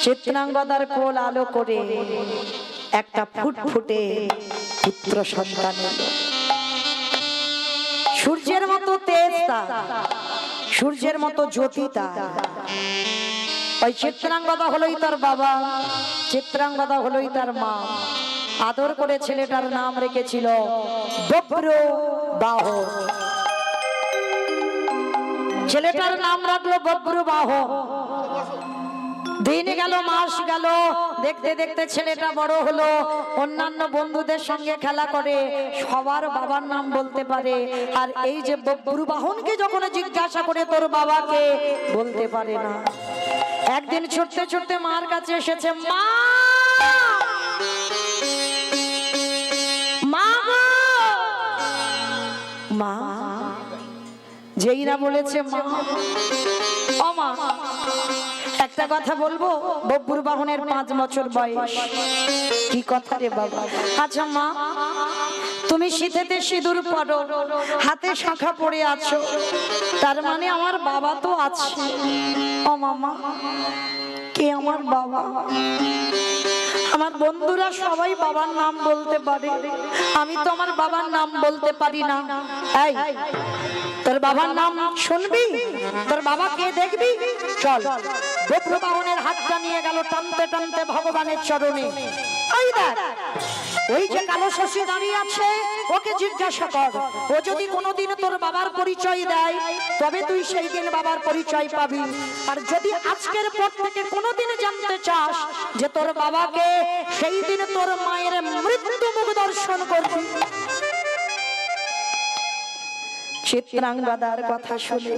চিত্রাঙ্গদার কোল আলো করে একটা ফুটফুটে পুত্র সন্তান এলো। সূর্যের মতো তেজ তার, সূর্যের মতো জ্যোতি তার। ওই চিত্রাঙ্গদা হলোই তার বাবা, চিত্রাঙ্গদা হলোই তার মা। আদর করে ছেলেটার নাম রেখেছিল বব্রবাহ। ছেলেটার নাম রাখলো বব্রবাহ। দিন গেল, মাস গেল, দেখতে দেখতে ছেলেটা বড় হলো। অন্যান্য বন্ধুদের সঙ্গে খেলা করে, সবার বাবার নাম বলতে পারে। আর এই যে বব্রবাহনকে যখন জিজ্ঞাসা করে তোর বাবাকে, বলতে পারে না। একদিন ছুটতে ছুটতে মার কাছে এসেছে, মা মা গো! মা যেই না বলেছে মা, ও মা একটা কথা বলবো। বব্রবাহনের 5 বছর বয়স। কি কথা রে বাবা? আচ্ছা মা, তুমি শীতেতে সিঁদুর পরো, হাতে শাখা পরে আছো, তার মানে আমার বাবা তো আছে। ও মামা, কে আমার বাবা? আমার বন্ধুরা সবাই বাবার নাম বলতে পারে, আমি তো আমার বাবার নাম বলতে পারি না। এই তোর বাবার নাম শুনবি? তোর বাবা কে দেখবি? চল। বব্রবাহনের হাতটা নিয়ে গেল টানতে টানতে ভগবানের চরণে। ওই দেখ, ওই যে কালো শশী দাঁড়িয়ে আছে, ওকে জিজ্ঞাসা কর। ও যদি কোনোদিন তোর বাবার পরিচয় দেয়, তবে তুই সেই দিন বাবার পরিচয় পাবি। আর যদি আজকের পর থেকে কোনোদিন জানতে চাস যে তোর বাবাকে, সেই দিন তোর মায়ের মৃত্যু মুখ দর্শন করবি। চিত্রাঙ্গদার কথা শুনে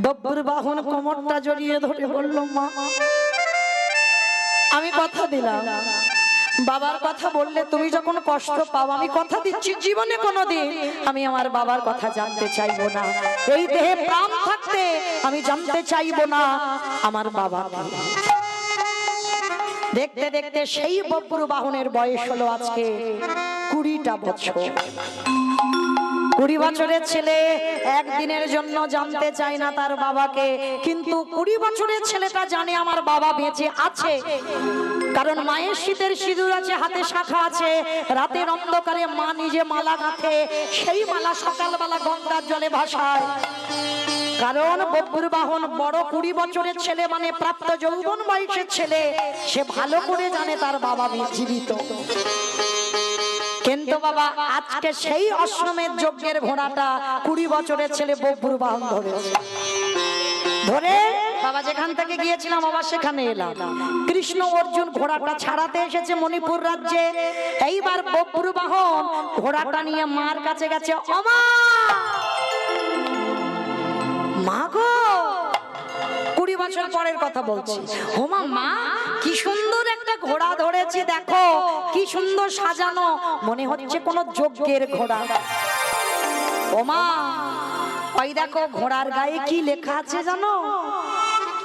বব্রবাহন কোমরটা জড়িয়ে ধরে বলল, মা আমি কথা দিলাম, বাবার কথা বললে তুমি যখন কষ্ট পাও, আমি কথা দিচ্ছি জীবনে কোনোদিন আমি আমার বাবার কথা জানতে চাইবো না। এই দেহে প্রাণ থাকতে আমি জানতে চাইবো না আমার বাবা। দেখতে দেখতে সেই বব্রবাহনের বয়স হলো আজকে 20টা বছর। 20 বছরের ছেলে একদিনের জন্য জানতে চায় না তার বাবাকে, কিন্তু 20 বছরের ছেলেটা জানে আমার বাবা বেঁচে আছে। কারণ মায়ের শীতের সিঁদুর আছে, হাতে শাখা আছে, রাতের অন্ধকারে মা নিজে মালা গাঁথে, সেই মালা সকালবেলা গঙ্গার জলে ভাসায়। কারণ বব্রবাহন বড় 20 বছরের ছেলে, মানে প্রাপ্ত যৌবন বয়সের ছেলে, সে ভালো করে জানে তার বাবা জীবিত। কিন্তু বাবা আজকে সেই অশ্বমেধ যজ্ঞের ঘোড়াটা 20 বছরের ছেলে বব্রবাহন ধরেছে। ধরে বাবা যেখান থেকে গিয়েছিলাম আবার সেখানে এলাম। কৃষ্ণ অর্জুন ঘোড়াটা ছাড়াতে এসেছে মণিপুর রাজ্যে। এইবার বব্রবাহন ঘোড়াটা নিয়ে মার কাছে গেছে। ও মা, মা গো! 20 বছর পরের কথা বলছি। ও মা, কি সুন্দর একটা ঘোড়া ধরেছি, দেখো কি সুন্দর সাজানো, মনে হচ্ছে কোন যজ্ঞের ঘোড়া। ও মা, ওই দেখো ঘোড়ার গায়ে কি লেখা আছে জানো?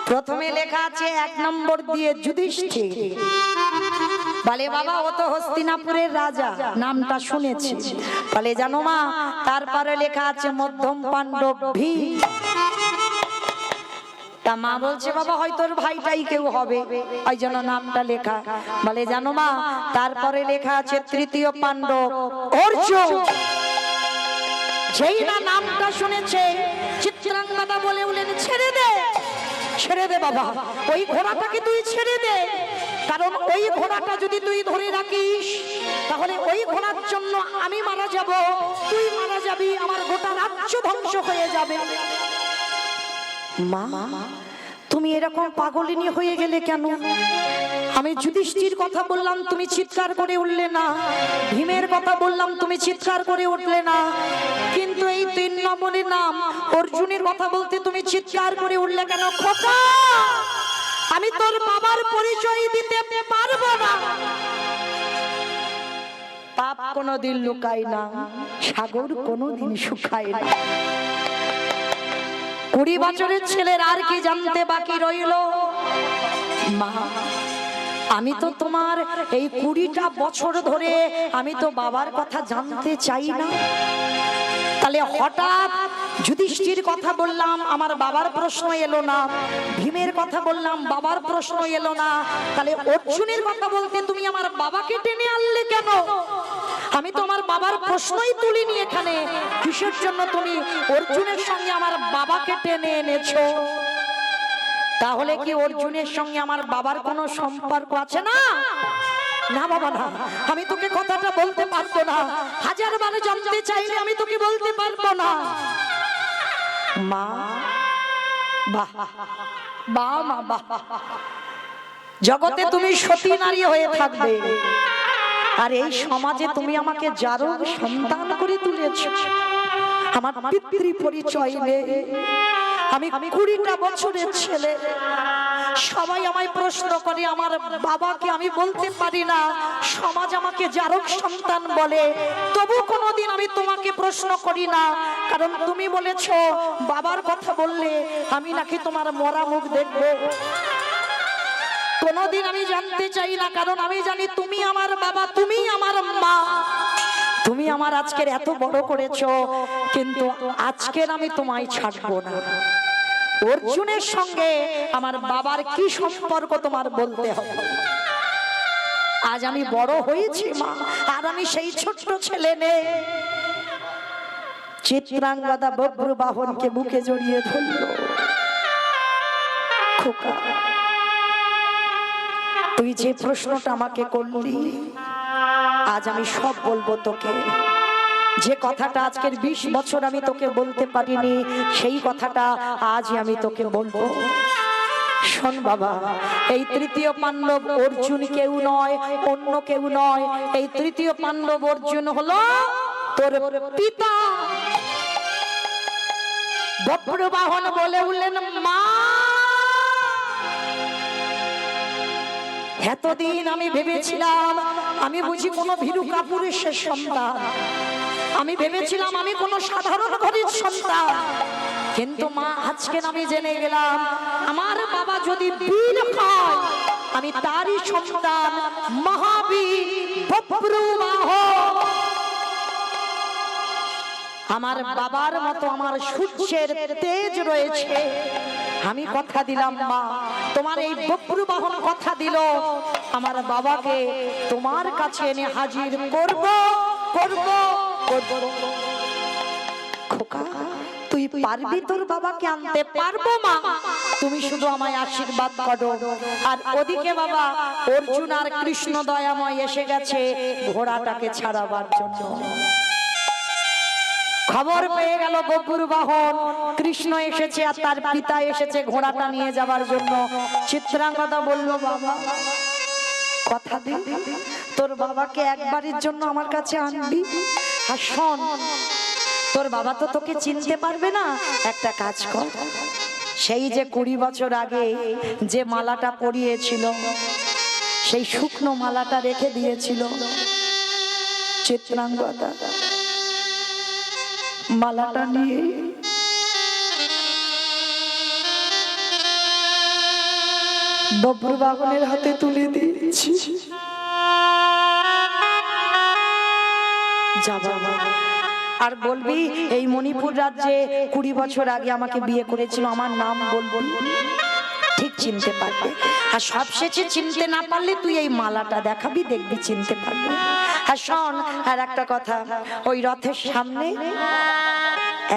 প্রথমে লেখা আছে 1 নম্বর দিয়ে যুধিষ্ঠির। বলে বাবা ও তো হস্তিনাপুরের রাজা, নামটা শুনেছি। বলে জানো মা, তারপরে লেখা আছে মধ্যম পাণ্ডব ভীম। তা মা বলছে বাবা হয়তো তোর ভাইটাই কেউ হবে, ওই জন্য নামটা লেখা। বলে জানো মা, তারপরে লেখা আছে তৃতীয় পাণ্ডব অর্জুন। যেই না নামটা শুনেছে, চিত্রাঙ্গদা বলে উঠলেন, ছেড়ে দে, ছেড়ে দে বাবা, ওই ঘোড়াটাকে তুই ছেড়ে দে। কারণ ওই ঘোড়াটা যদি তুই ধরে রাখিস, তাহলে ওই ঘোড়ার জন্য আমি মারা যাব, তুই মারা যাবি, আমার গোটা রাজ্য ধ্বংস হয়ে যাবে। মা, তুমি এরকম পাগলিনী হয়ে গেলে কেন? আমি যুধিষ্ঠির কথা বললাম, তুমি চিৎকার করে উঠলে না। ভীমের কথা বললাম, তুমি চিৎকার করে উঠলে না। কিন্তু এই 3 নম্বরের নাম অর্জুনের কথা বলতে তুমি চিৎকার করে উঠলে কেন? খোকা, আমি তোর বাবার পরিচয় দিতে পারবো না। পাপ কোনোদিন লুকায় না, সাগর কোনোদিন শুকায় না। 20 বছরের ছেলের আর কি জানতে বাকি রইল? মা, আমি তো তোমার এই 20টা বছর ধরে আমি তো বাবার কথা জানতে চাই না। তাহলে হঠাৎ যুধিষ্ঠির কথা বললাম, আমার বাবার প্রশ্ন এলো না। ভীমের কথা বললাম, বাবার প্রশ্ন এলো না। তাহলে অর্জুনের কথা বলতে তুমি আমার বাবাকে টেনে আনলে কেন? আমি তো আমার বাবার প্রশ্নই তুলিনি এখানে। কিসের জন্য তুমি অর্জুনের সঙ্গে আমার বাবাকে টেনে এনেছো? তাহলে কি অর্জুনের সঙ্গে আমার বাবার কোনো সম্পর্ক আছে? না না বাবা না, আমি তোকে কথাটা বলতে পারবো না। হাজার বার জানতে চাইলে আমি তোকে বলতে পারবো না। মা বাহ বাহ মা বাহ, জগতে তুমি সতী নারী হয়ে থাকবে, আর এই সমাজে তুমি আমাকে জারক সন্তান করে তুলেছ। আমার পিতৃ পরিচয় নেই, আমি 20টা বছরের ছেলে। সবাই আমায় প্রশ্ন করে, আমার বাবাকে আমি বলতে পারি না। সমাজ আমাকে জারক সন্তান বলে, তবু কোনোদিন আমি তোমাকে প্রশ্ন করি না। কারণ তুমি বলেছো বাবার কথা বললে আমি নাকি তোমার মরা মুখ দেখবো। কোনোদিন আমি জানতে চাই না, কারণ আমি জানি তুমি আমার বাবা, তুমি আমার মা, তুমি আমার আজকের এত বড় করেছো। কিন্তু আজকের আমি তোমায় ছাড়বো না। অর্জুনের সঙ্গে আমার বাবার কি সম্পর্ক তোমার বলতে হবে। আজ আমি বড় হয়েছি মা, আর আমি সেই ছোট্ট ছেলে নেই। চিত্রাঙ্গদা বব্রবাহনকে বুকে জড়িয়ে ধরল। খোকা, তুই যে প্রশ্নটা আমাকে করলি, আজ আমি সব বলবো তোকে। যে কথাটা আজকের 20 বছর আমি তোকে বলতে পারিনি, সেই কথাটা আজ আমি তোকে বলবো। শোন বাবা, এই তৃতীয় পাণ্ডব অর্জুন কেউ নয়, অন্য কেউ নয়। এই তৃতীয় পাণ্ডব অর্জুন হলো তোর পিতা। বব্রবাহন বলে উঠলেন, মা, এতদিন আমি ভেবেছিলাম আমি বুঝি কোনো ভীরু কাপুরুষের সন্তান, আমি ভেবেছিলাম আমি কোনো সাধারণ ঘরের সন্তান। কিন্তু মা, আজকে আমি জেনে গেলাম আমার বাবা যদি বীর হয়, আমি তারই সন্তান, মহাবীর বব্রবাহন। আমার বাবার মতো আমার সূর্যের তেজ রয়েছে। আমি কথা দিলাম মা, তোমার এই বব্রবাহন কথা দিল, আমার বাবাকে তোমার কাছে এনে হাজির করব করব করব। খোকা, তুই পারবি তোর বাবাকে আনতে? পারবো মা, তুমি শুধু আমায় আশীর্বাদ করো। আর ওদিকে বাবা অর্জুন আর কৃষ্ণ দয়াময় এসে গেছে ঘোড়াটাকে ছাড়াবার জন্য। খবর পেয়ে গেল বব্রবাহন, কৃষ্ণ এসেছে আর তার পিতা এসেছে ঘোড়াটা নিয়ে যাবার জন্য। চিত্রাঙ্গদা বলল, বাবা কথা দে তোর বাবাকে একবারের জন্য আমার কাছে আনবি। আর শোন, তোর বাবা তো তোকে চিনতে পারবে না, একটা কাজ কর, সেই যে 20 বছর আগে যে মালাটা পরিয়েছিল, সেই শুকনো মালাটা রেখে দিয়েছিল, চিত্রাঙ্গদা মালাটা নিয়ে বব্রবাহনের হাতে তুলে দিয়েছি। যা বাবা, আর বলবি এই মণিপুর রাজ্যে 20 বছর আগে আমাকে বিয়ে করেছিল, আমার নাম বলবি, ঠিক চিনতে পারবে। আর সবশেষে চিনতে না পারলে তুই এই মালাটা দেখাবি, দেখবি চিনতে পারবে। আর শোন, আর একটা কথা, ওই রথের সামনে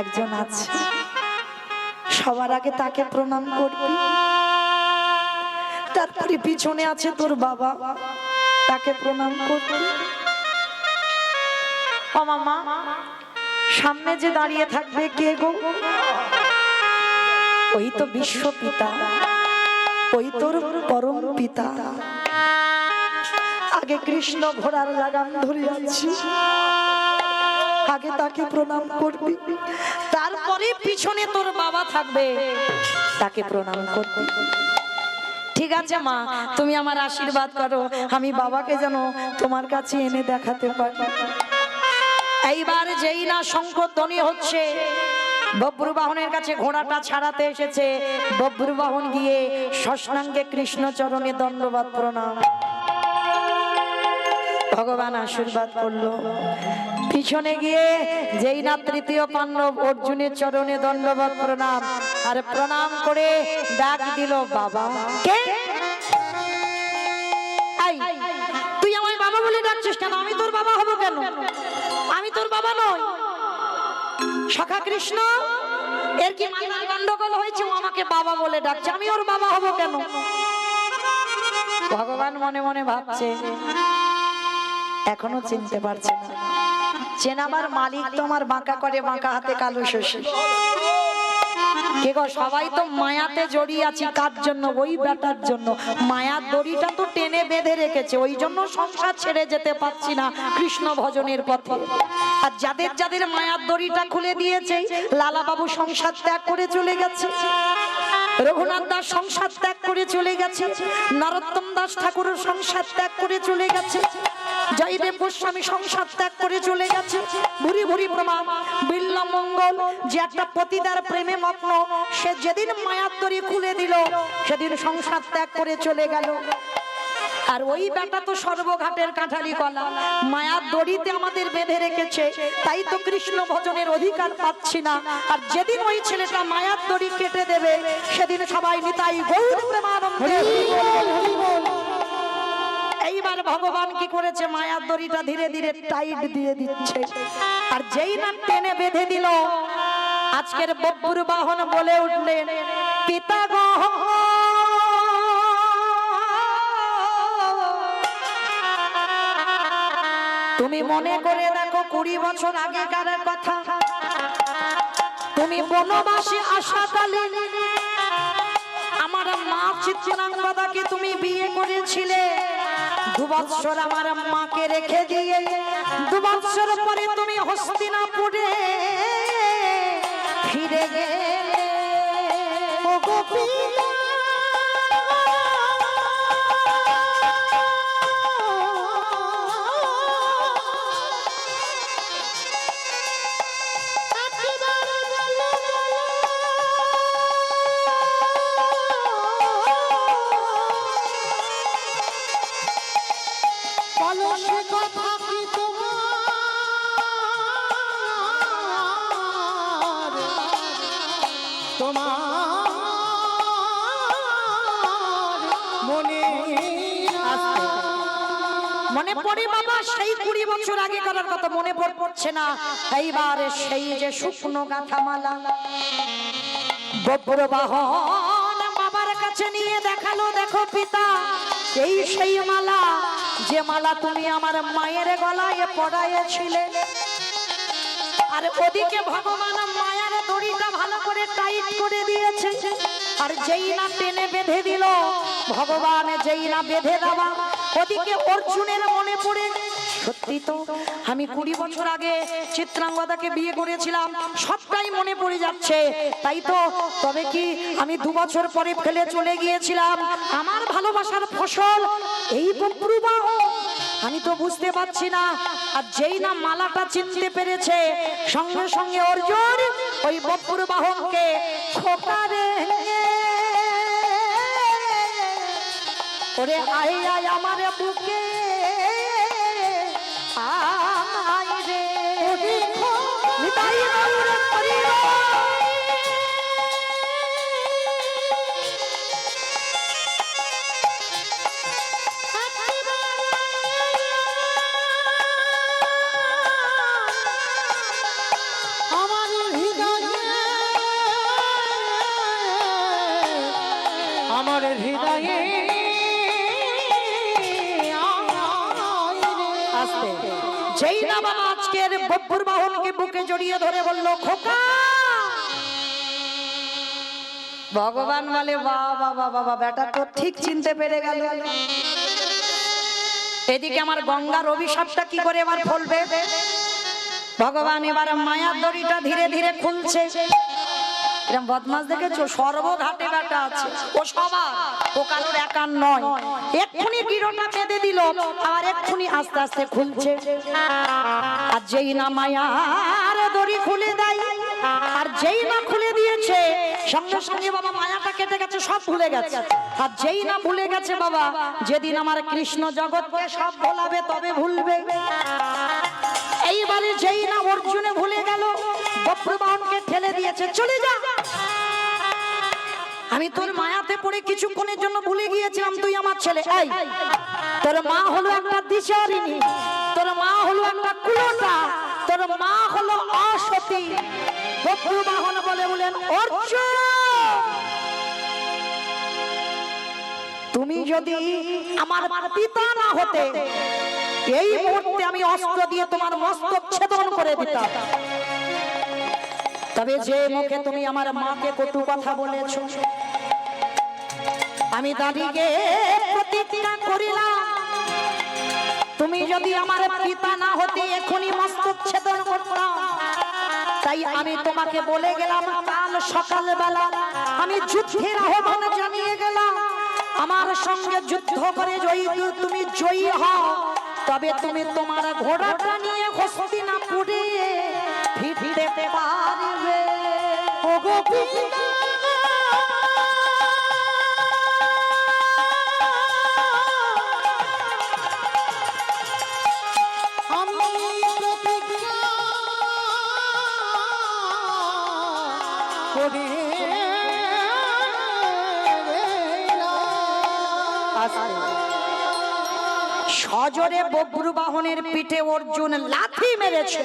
একজন আছে, সবার আগে তাকে প্রণাম করবি। তারপরে পিছনে আছে তোর বাবা, তাকে প্রণাম করবি। ও মামা, সামনে যে দাঁড়িয়ে থাকবে কে গো? ওই তো বিশ্ব পিতা, ওই তোর পরম পিতা। আগে কৃষ্ণ ঘোড়ার লাগাম ধরে আছে, আগে তাকে প্রণাম করবি। তারপরে পিছনে তোর বাবা থাকবে, তাকে প্রণাম করবি। ঠিক আছে মা, তুমি আমার আশীর্বাদ করো, আমি বাবাকে যেন তোমার কাছে এনে দেখাতে পারি। এইবার যেই না শঙ্খধ্বনি হচ্ছে, বব্রবাহনের কাছে ঘোড়াটা ছাড়াতে এসেছে। বব্রবাহন গিয়ে সষ্টাঙ্গে কৃষ্ণ চরণে দণ্ডবাদ প্রণাম। ভগবান আশীর্বাদ করলো। পিছনে গিয়ে যেই না তৃতীয় পাণ্ডব অর্জুনের চরণে দণ্ডবত প্রণাম, আর প্রণাম করে ডাক দিল বাবা। কে? তুই আমায় বাবা বলে ডাকছিস কেন? আমি তোর বাবা হব কেন? আমি তোর বাবা নই। সখা কৃষ্ণ, এর কি মাথার গন্ডগোল হয়েছে? ও আমাকে বাবা বলে ডাকছে, আমি ওর বাবা হব কেন? ভগবান মনে মনে ভাবছে এখনো চিনতে পারছে না। চেনাবার মালিক তো আমার বাঁকা করে বাঁকা হাতে কালো শশী। কে গো? সবাই তো মায়াতে জড়িয়ে আছি। কার জন্য? ওই বেটার জন্য। মায়ার দড়িটা তো টেনে বেঁধে রেখেছে, ওই জন্য সংসার ছেড়ে যেতে পারছি না কৃষ্ণ ভজনের পথে। আর যাদের যাদের মায়ার দড়িটা খুলে দিয়েছে, লালা বাবু সংসার ত্যাগ করে চলে গেছে, রঘুনাথ দাস সংসার ত্যাগ করে চলে গেছে, নরোত্তম দাস ঠাকুর সংসার ত্যাগ করে চলে গেছে, জয়দেব গোস্বামী সংসার ত্যাগ করে চলে গেছে। ভুরি ভুরি প্রমাণ। বিল্লা মঙ্গল যে একটা পতিতার প্রেমে মগ্ন, সে যেদিন মায়ার দড়ি খুলে দিল সেদিন সংসার ত্যাগ করে চলে গেল। আর ওই বেটা তো সর্বঘাটের কাঁঠালি কলা, মায়ার দড়িতে আমাদের বেঁধে রেখেছে, তাই তো কৃষ্ণ ভজনের অধিকার পাচ্ছি না। আর যেদিন ওই ছেলেটা মায়ার দড়ি কেটে দেবে, সেদিন সবাই নিতাই গৌর প্রেমানন্দে। এইবার ভগবান কি করেছে? মায়ার দড়িটা ধীরে ধীরে টাইট দিয়ে দিচ্ছে। আর যেই না টেনে বেঁধে দিল, আজকের বব্বুর বাহন বলে উঠলেন, পিতা গো তুমি মনে করে দেখো 20 বছর আগেকার কথা। তুমি বনবাসী আশাকালীন আমার মা চিত্রাঙ্গদাকে তুমি বিয়ে করেছিলে। 2 বছর আমার মাকে রেখে দিয়ে 2 বছর পরে তুমি হস্তিনাপুরে ফিরে গেলে। ও গোপিকা মনে পড়ে বাবা সেই 20 বছর আগে করার কথা মনে পড়ছে না। এইবার সেই যে শুকনো গাথা মালা বব্বর বাহন বাবার কাছে নিয়ে দেখালো, দেখো পিতা, এই সেই মালা যে মালা তুমি আমার মায়ের গলায় পরাইছিলে। আর ওদিকে ভগবান মায়ার দড়িটা ভালো করে টাইট করে দিয়েছে। আর যেই না টেনে বেঁধে দিল ভগবান, যেই না বেঁধে দেওয়া, ওদিকে অর্জুনের মনে পড়ে, সত্যি তো আমি 20 বছর আগে চিত্রাঙ্গদাকে বিয়ে করেছিলাম, সবটাই মনে পড়ে যাচ্ছে। তাই তো, তবে কি আমি 2 বছর পরে ফেলে চলে গিয়েছিলাম আমার ভালোবাসার ফসল এই বব্বুর বাহন? আমি তো বুঝতে পারছি না। আর যেই না মালাটা চিনতে পেরেছে, সঙ্গে সঙ্গে অর্জুন ওই বব্বুর বাহনকে খোকারে ওরে আয় আয় আমার বুকে আয় রে নিতাই গৌর পরিবার। আমার হৃদয়ে যেই না বাবা আজকের বব্বুর বাহনকে বুকে জড়িয়ে ধরে বলল, খোকা। ভগবান বলে, বাবা বাবা বাবা, বেটা তো ঠিক চিনতে পেরে গেল। এদিকে আমার গঙ্গার অভিশাপটা কি করে এবার ফলবে? ভগবান এবার মায়ার দড়িটা ধীরে ধীরে খুলছে। এরকম বদমাস দেখেছো? সর্বঘাটে বেটা আছে, ও সবার, ও কারোর একার নয়। এক্ষুনি গিরোটা বেঁধে দিল, আর এক্ষুনি আস্তে আস্তে খুলছে। আর যেই না মায়ার দড়ি খুলে দেয়, আর যেই না খুলে দিয়েছে, সঙ্গে সঙ্গে বাবা মায়াটা কেটে গেছে, সব ভুলে গেছে। আর যেই না ভুলে গেছে বাবা, যেদিন আমার কৃষ্ণ জগৎকে সব ভোলাবে তবে ভুলবে। এইবারে যেই না অর্জুনে ভুলে গেল, বব্রবাহনকে ঠেলে দিয়েছে, চলে যা, আমি তোর মায়াতে পড়ে কিছুক্ষণের জন্য ভুলে গিয়েছিলাম তুই আমার ছেলে। এই তোর মা হলো একটা দিশারিণী, তোর মা হলো একটা কুলটা, তোর মা হলো অসতী। বব্রবাহন বলেন, অর্জুন তুমি যদি আমার পিতা না হতে, এই মুহূর্তে আমি অস্ত্র দিয়ে তোমার মস্তক ছেদন করে দিতাম। তবে যে মুখে তুমি আমার মাকে কটু কথা বলেছো, আমি দাঁড়িয়ে প্রতিজ্ঞা করিলাম, তুমি যদি আমার পিতা না হতে এখনই মস্তক ছেদন করতাম। তাই আমি তোমাকে বলে গেলাম, কাল সকালবেলা আমি যুদ্ধের আহ্বান জানিয়ে গেলাম, আমার সঙ্গে যুদ্ধ করে তুমি জয়ী হও, তবে তুমি তোমার ঘোড়াটা নিয়ে হস্তিনাপুরে ফিরতে পারবে। ওগো পিতা সজোরে বব্রবাহনের পিঠে অর্জুন লাথি মেরেছে।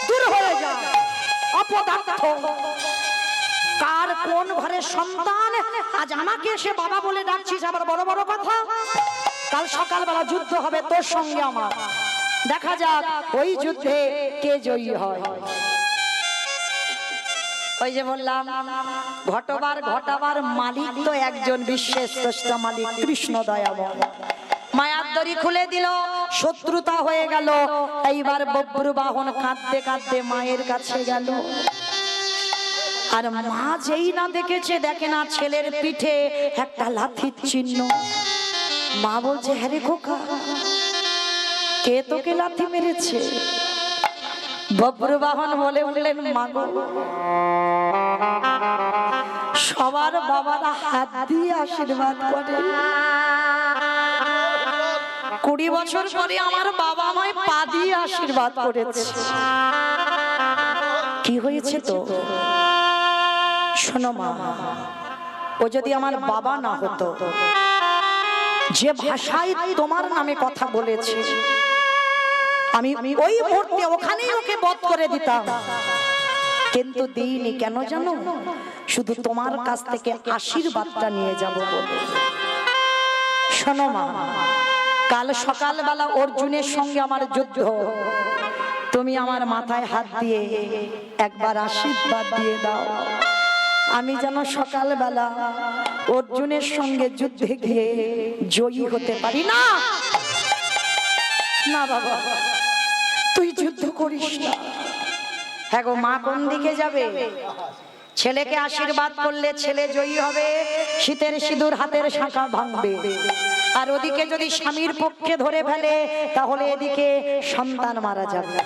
দূর হয়ে যা অপদার্থ, কার কোন ঘরের সন্তান আজ আমাকে এসে বাবা বলে ডাকছিস, আবার বড় বড় কথা। কাল সকালবেলা যুদ্ধ হবে তোর সঙ্গে আমার, দেখা যাক ওই যুদ্ধে কে জয়ী হয়। ওই যে বললাম, ঘটবার ঘটাবার মালিক তো একজন, বিশ্বের শ্রেষ্ঠ মালিক কৃষ্ণ দয়াময়। মায়ার দড়ি খুলে দিল, শত্রুতা হয়ে গেল। এইবার বব্রবাহন কাঁদতে কাঁদতে মায়ের কাছে গেল। আর মা যেই না দেখেছে, দেখে না ছেলের পিঠে একটা লাথির চিহ্ন। মা বলছে, হ্যাঁ রে খোকা, কে তোকে লাথি মেরেছে? বব্রবাহন বলে উঠলেন, মা গো, সবার বাবারা হাত দিয়ে আশীর্বাদ করে, 20 বছর পরে আমার বাবা আমায় পা দিয়ে আশীর্বাদ করেছে। কি হয়েছে তো শোনো মা, ও যদি আমার বাবা না হতো, যে ভাষায় তোমার নামে কথা বলেছে, আমি ওই মুহূর্তে ওখানেই ওকে বধ করে দিতাম। কিন্তু দিইনি, কেন জানো? শুধু তোমার কাছ থেকে আশীর্বাদটা নিয়ে যাব বলে। শোনো মা, কাল সকালবেলা অর্জুনের সঙ্গে আমার যুদ্ধ, তুমি আমার মাথায় হাত দিয়ে একবার আশীর্বাদ দিয়ে দাও, আমি যেন সকালবেলা অর্জুনের সঙ্গে যুদ্ধে গিয়ে জয়ী হতে পারি। না না বাবা, তুই যুদ্ধ করিস না। হ্যাঁ গো মা, কোন দিকে যাবে? ছেলেকে আশীর্বাদ করলে ছেলে জয়ী হবে, শীতের সিঁদুর হাতের শাঁখা ভাঙবে। আর ওদিকে যদি স্বামীর পক্ষে ধরে ফেলে, তাহলে এদিকে সন্তান মারা যাবে।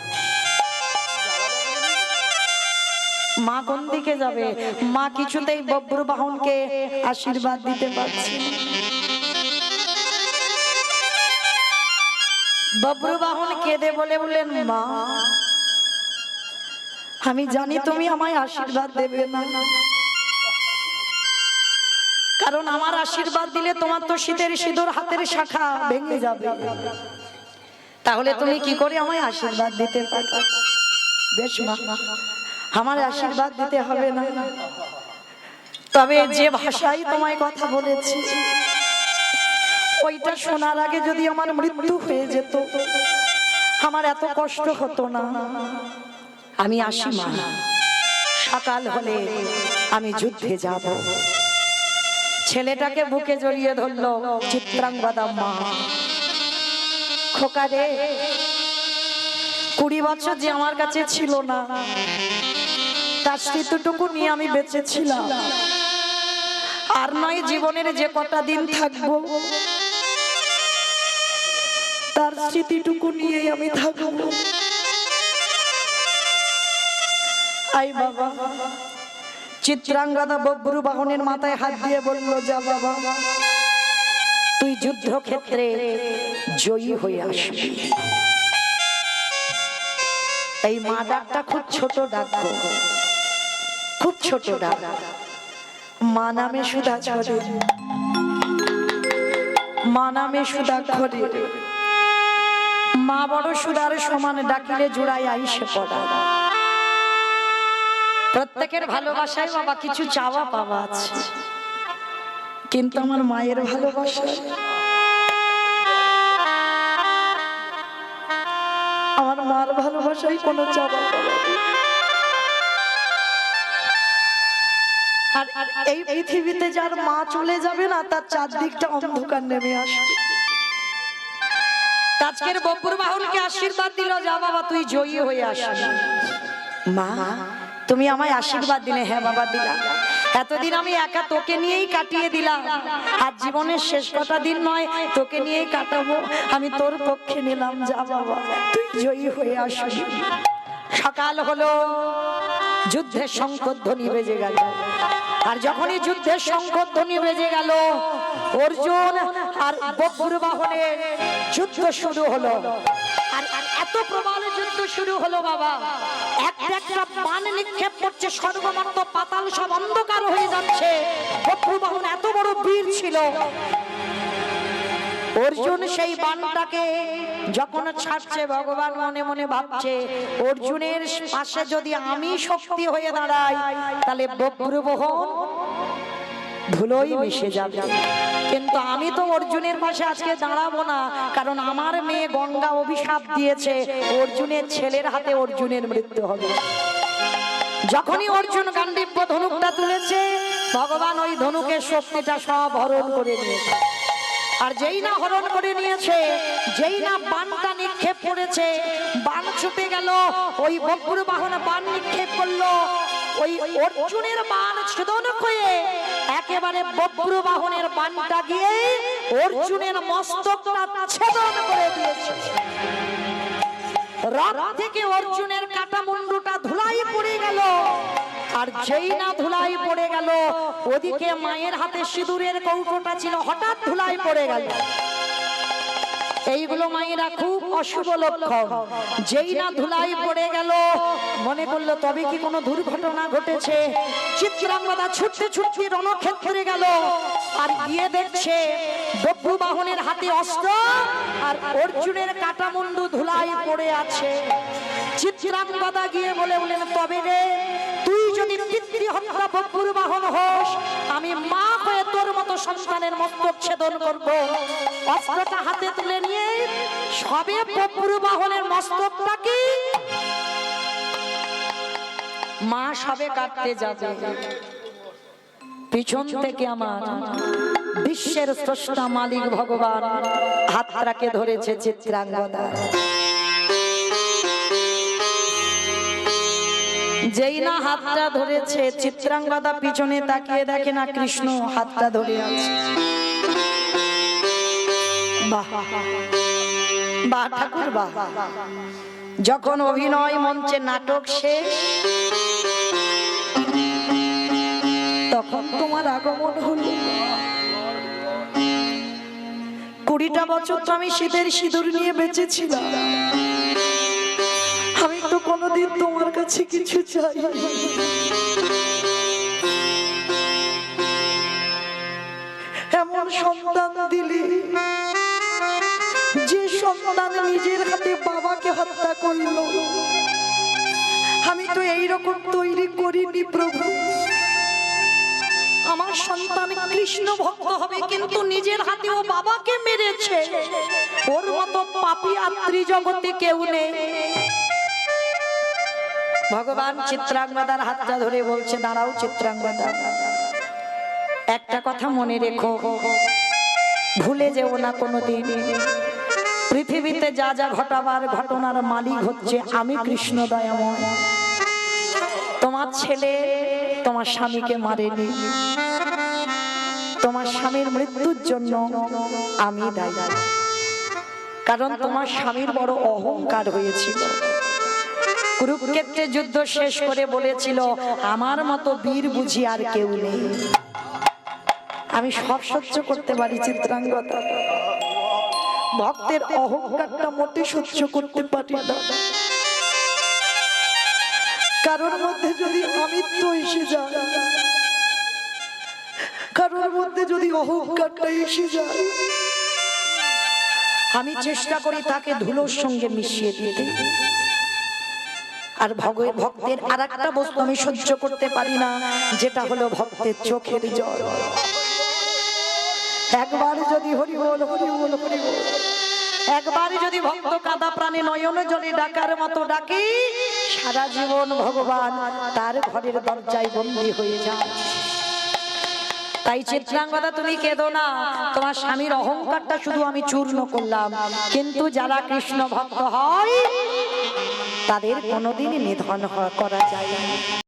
মা কোন দিকে যাবে? মা কিছুতেই বব্রবাহনকে আশীর্বাদ দিতে পারছে। বব্রবাহন কেঁদে বলেন, মা আমি জানি তুমি আমায় আশীর্বাদ দেবে না, কারণ আমার আশীর্বাদ দিলে তোমার তো শীতের সিঁদুর হাতের শাখা ভেঙে যাবে। তাহলে তুমি কি করে আমায় আশীর্বাদ দিতে পারো? বেশ মা, আমার আশীর্বাদ দিতে হবে না, তবে যে ভাষায় তোমায় কথা বলেছি, ওইটা শোনার আগে যদি আমার মৃত্যু হয়ে যেত, আমার এত কষ্ট হতো না। আমি আসি মা, সকাল হলে আমি যুদ্ধে যাব। ছেলেটাকে বুকে জড়িয়ে ধরলো চিত্রাঙ্গদা মা। খোকা রে, 20 বছর যে আমার কাছে ছিল না, তার স্মৃতিটুকু নিয়ে আমি বেঁচে ছিলাম। আর নয় জীবনের যে কটা দিন থাকবো, তার স্মৃতিটুকু নিয়ে আমি থাকবো। আই বাবা, চিত্রাঙ্গদা বব্রু বাহনের মাথায় হাত দিয়ে বলল, যা বাবা, তুই যুদ্ধক্ষেত্রে জয়ী হয়ে আসবি। এই মা ডাকটা খুব ছোট ডাক, খুব ছোট ডাক। মা নামে সুধা ঝরে, মা নামে সুধা ঘরে, মা বড় সুধার সমান, ডাকিলে জোড়ায় আইসে পড়া। প্রত্যেকের ভালোবাসায় বাবা কিছু চাওয়া পাওয়া আছে, কিন্তু আমার মায়ের ভালোবাসা, আমার মার ভালোবাসায় কোনো চাওয়া পাওয়া নেই। আর এই পৃথিবীতে যার মা চলে যাবে না, তার চারদিকটা অন্ধকার নেমে আসবে। আজকের বপুর বাহনকে আশীর্বাদ দিল, যা বাবা তুই জয়ী হয়ে আসবি। মা তুমি আমায় আশীর্বাদ দিলে। হ্যাঁ বাবা দিলাম। এতদিন আমি একা তোকে নিয়েই কাটিয়ে দিলাম, আর জীবনের শেষ কটা দিন নয় তোকে নিয়েই কাটাবো, আমি তোর পক্ষে নিলাম, যা বাবা তুই জয়ী হয়ে আসবি। সকাল হলো, যুদ্ধের শঙ্খধ্বনি বেজে গেল। আর যখনই যুদ্ধের শঙ্খধ্বনি বেজে গেল, অর্জুন আর বপুর বাহনের যুদ্ধ শুরু হলো। আর এত প্রবল যুদ্ধ শুরু হলো বাবা, একটা বাণ নিক্ষেপ করছে, স্বর্গমর্ত পাতাল সব অন্ধকার হয়ে যাচ্ছে। বপুর বাহন এত বড় বীর ছিল, অর্জুন সেই বাণটাকে যখন ছাড়ছে, ভগবান মনে মনে ভাবছে, অর্জুনের পাশে যদি আমি শক্তি হয়ে দাঁড়াই, তাহলে বপুর বাহন ধুলোই মিশে যাবে। কিন্তু আমি তো অর্জুনের পাশে আজকে দাঁড়াবো না, কারণ আমার মেয়ে গঙ্গা অভিশাপ দিয়েছে, অর্জুনের ছেলের হাতে অর্জুনের মৃত্যু হবে। যখনই অর্জুন গান্ডীব ধনুকটা তুলেছে, ভগবান ওই ধনুকের শক্তিটা সব হরণ করে নিয়েছে। আর যেই না হরণ করে নিয়েছে, যেই না বাণটা নিক্ষেপ করেছে, বাণ ছুটে গেল, ওই বপুর বাহন বাণ নিক্ষেপ করলো, ওই অর্জুনের বাণ ছেদন হয়ে একেবারে বপুর বাহনের বাণটা গিয়ে অর্জুনের মস্তকটা ছেদন করে দিয়েছে। রথ থেকে অর্জুনের কাটা মুন্ডুটা ধুলাই পড়ে গেল। আর যেই না ধুলাই পড়ে গেল, ওদিকে মায়ের হাতে সিঁদুরের কৌটোটা ছিল, হঠাৎ ধুলাই পড়ে গেল। এইগুলো মায়েরা খুব অশুভ লক্ষণ। যেই না ধুলাই পড়ে গেল, মনে করলো তবে কি কোনো দুর্ঘটনা ঘটেছে। চিত্রাঙ্গদা ছুটতে ছুটতে রণক্ষেত্রে গেল, আর গিয়ে দেখছে বপুর বাহনের হাতে অস্ত্র, আর অর্জুনের কাটা মুন্ডু ধুলাই পড়ে আছে। চিত্রাঙ্গদা গিয়ে বললেন, তবে রে তুই যদি পিতৃ হত্যা বপুর বাহন হোস, আমি মা হয়ে তোর মতো সন্তানের মস্তক ছেদন করব। অস্ত্রটা হাতে তুলে নিয়ে সবে বপুর বাহনের মস্তকটাকে মা সবে কাটতে যাবে, পিছন থেকে আমার বিশ্বের স্রষ্টা মালিক ভগবান হাতটাকে ধরেছে চিত্রাঙ্গদা। যেই না হাতটা ধরেছে, চিত্রাঙ্গদা পিছনে তাকিয়ে দেখে না কৃষ্ণ হাতটা ধরে আছে। বাহ বাহ ঠাকুর বাহ। যখন অভিনয় মঞ্চে নাটক শেষ, তখন তোমার আগমন হলো। 20টা বছর তো আমি শীতের সিঁদুর নিয়ে বেঁচেছিলাম, আমি তো কোনোদিন তোমার কাছে কিছু চাই। এমন সন্তান দিলি, যে সন্তান নিজের হাতে বাবাকে হত্যা করল। আমি তো এইরকম তৈরি করিনি প্রভু। আমার সন্তান কৃষ্ণ ভক্ত হবে, কিন্তু নিজের হাতে ও বাবাকে মেরেছে। ওর মতো পাপী আর ত্রিজগতে কেউ নেই। ভগবান চিত্রাঙ্গদার হাতটা ধরে বলছে, দাঁড়াও চিত্রাঙ্গদা, একটা কথা মনে রেখো, ভুলে যেও না কোনোদিন, পৃথিবীতে যা যা ঘটাবার ঘটনার মালিক হচ্ছে আমি কৃষ্ণ দয়াময়। তোমার ছেলে তোমার স্বামীকে মারেনি, তোমার স্বামীর মৃত্যুর জন্য আমি দায়ী, কারণ তোমার স্বামীর বড় অহংকার হয়েছিল। কুরুক্ষেত্রে যুদ্ধ শেষ করে বলেছিল, আমার মতো বীর বুঝি আর কেউ নেই। আমি সব সহ্য করতে পারি চিত্রাঙ্গদা, ভক্তের অহংকারটা মোটে সহ্য করতে পারি না। কারোর মধ্যে যদি আমিত্ব এসে যায়, কারোর মধ্যে যদি অহংকারটা এসে যায়, আমি চেষ্টা করি তাকে ধুলোর সঙ্গে মিশিয়ে দিতে। আর ভক্তের আর একটা বস্তু আমি সহ্য করতে পারি না, যেটা হলো ভক্তের চোখের জল। একবার যদি হরি বল হরি বল হরি বল, একবার যদি ভক্ত কাঁদা প্রাণে নয়ন জলে ডাকার মতো ডাকি, সারা জীবন ভগবান তার ঘরের দরজায় বন্দী হয়ে যায়। তাই চিত্রাঙ্গদা তুমি কেঁদো না, তোমার স্বামীর অহংকারটা শুধু আমি চূর্ণ করলাম, কিন্তু যারা কৃষ্ণ ভক্ত হয় তাদের কোনোদিনই নিধন করা যায় না।